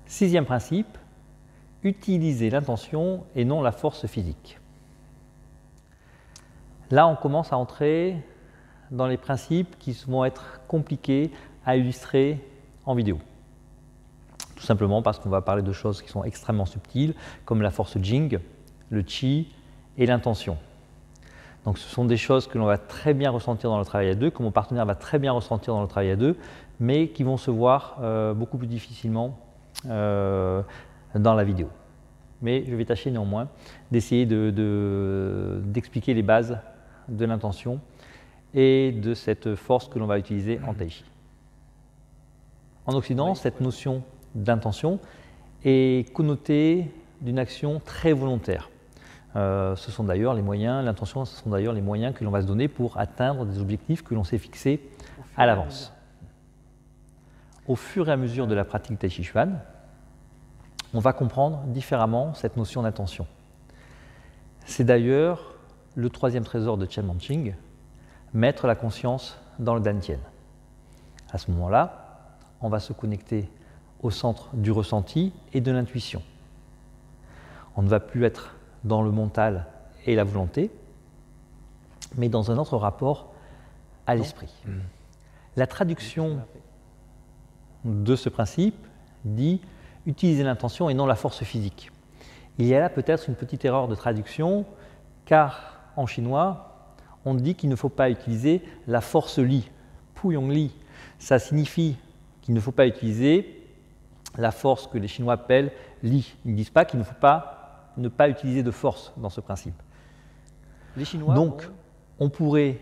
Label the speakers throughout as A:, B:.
A: Sixième principe, utiliser l'intention et non la force physique. Là, on commence à entrer dans les principes qui vont être compliqués à illustrer en vidéo. Tout simplement parce qu'on va parler de choses qui sont extrêmement subtiles, comme la force Jing, le Qi et l'intention. Donc ce sont des choses que l'on va très bien ressentir dans le travail à deux, que mon partenaire va très bien ressentir dans le travail à deux, mais qui vont se voir beaucoup plus difficilement dans la vidéo. Mais je vais tâcher néanmoins d'essayer d'expliquer les bases de l'intention et de cette force que l'on va utiliser en Tai Chi. En Occident, cette notion d'intention est connotée d'une action très volontaire. Ce sont d'ailleurs les moyens, l'intention, ce sont d'ailleurs les moyens que l'on va se donner pour atteindre des objectifs que l'on s'est fixés à l'avance. Au fur et à mesure de la pratique du Tai Chi Chuan, on va comprendre différemment cette notion d'intention. C'est d'ailleurs le troisième trésor de Chen Manqing, mettre la conscience dans le Dantian. À ce moment-là, on va se connecter au centre du ressenti et de l'intuition. On ne va plus être dans le mental et la volonté, mais dans un autre rapport à l'esprit. La traduction de ce principe dit utiliser l'intention et non la force physique. Il y a là peut-être une petite erreur de traduction, car en chinois, on dit qu'il ne faut pas utiliser la force li, pu yong li. Ça signifie qu'il ne faut pas utiliser la force que les Chinois appellent li. Ils ne disent pas qu'il ne faut pas ne pas utiliser de force dans ce principe. Les Chinois donc, on pourrait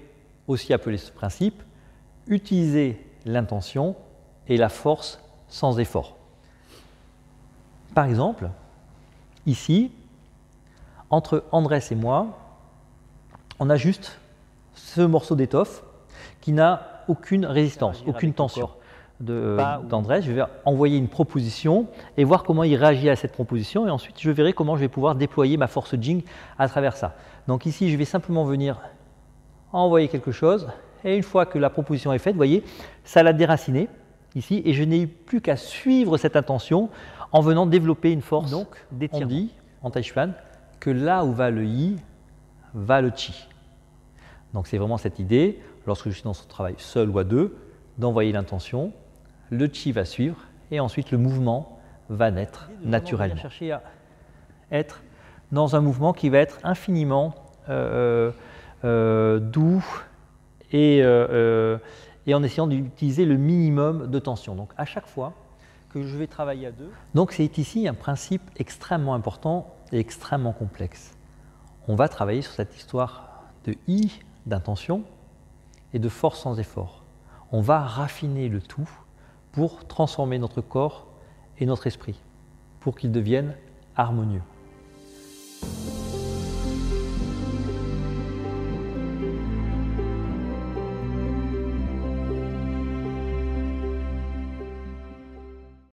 A: aussi appeler ce principe utiliser l'intention et la force sans effort. Par exemple, ici, entre Andrés et moi, on a juste ce morceau d'étoffe qui n'a aucune résistance, aucune tension. D'Andrés, je vais envoyer une proposition et voir comment il réagit à cette proposition, et ensuite je verrai comment je vais pouvoir déployer ma force Jing à travers ça. Donc ici, je vais simplement venir envoyer quelque chose, et une fois que la proposition est faite, vous voyez, ça l'a déraciné ici, et je n'ai plus qu'à suivre cette intention en venant développer une force. Donc, on dit en Tai Chuan que là où va le Yi, va le Qi. Donc c'est vraiment cette idée, lorsque je suis dans ce travail seul ou à deux, d'envoyer l'intention, le Qi va suivre, et ensuite le mouvement va naître naturellement. Chercher à être dans un mouvement qui va être infiniment doux et en essayant d'utiliser le minimum de tension. Donc à chaque fois que je vais travailler à deux. Donc c'est ici un principe extrêmement important et extrêmement complexe. On va travailler sur cette histoire de I, d'intention, et de force sans effort. On va raffiner le tout pour transformer notre corps et notre esprit, pour qu'ils deviennent harmonieux.